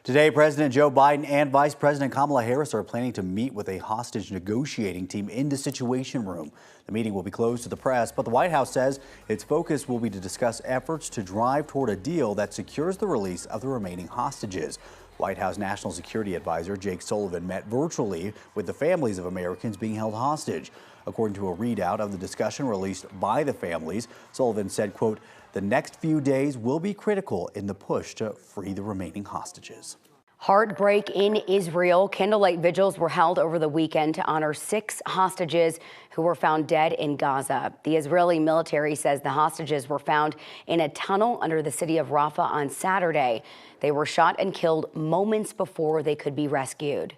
Today, President Joe Biden and Vice President Kamala Harris are planning to meet with a hostage negotiating team in the Situation Room. The meeting will be closed to the press, but the White House says its focus will be to discuss efforts to drive toward a deal that secures the release of the remaining hostages. White House National Security Advisor Jake Sullivan met virtually with the families of Americans being held hostage. According to a readout of the discussion released by the families, Sullivan said, quote, "The next few days will be critical in the push to free the remaining hostages." Heartbreak in Israel. Candlelight vigils were held over the weekend to honor 6 hostages who were found dead in Gaza. The Israeli military says the hostages were found in a tunnel under the city of Rafah on Saturday. They were shot and killed moments before they could be rescued.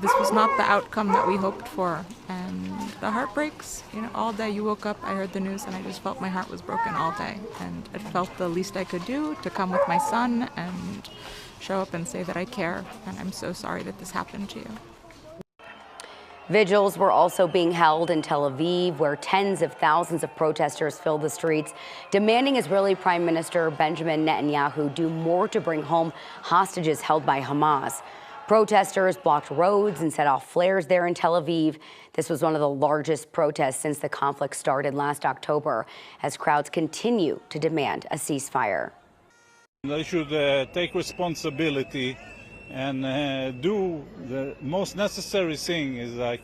This was not the outcome that we hoped for, and the heart breaks. All day you woke up, I heard the news, and I just felt my heart was broken all day. And it felt the least I could do to come with my son and show up and say that I care, and I'm so sorry that this happened to you. Vigils were also being held in Tel Aviv, where tens of thousands of protesters filled the streets, demanding Israeli Prime Minister Benjamin Netanyahu do more to bring home hostages held by Hamas. Protesters blocked roads and set off flares there in Tel Aviv. This was one of the largest protests since the conflict started last October, as crowds continue to demand a ceasefire. They should take responsibility and do the most necessary thing is like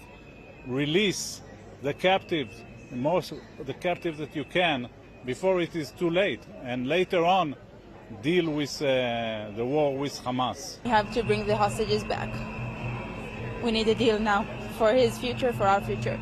release the captives, the captives that you can before it is too late, and later on deal with the war with Hamas. We have to bring the hostages back. We need a deal now for his future, for our future.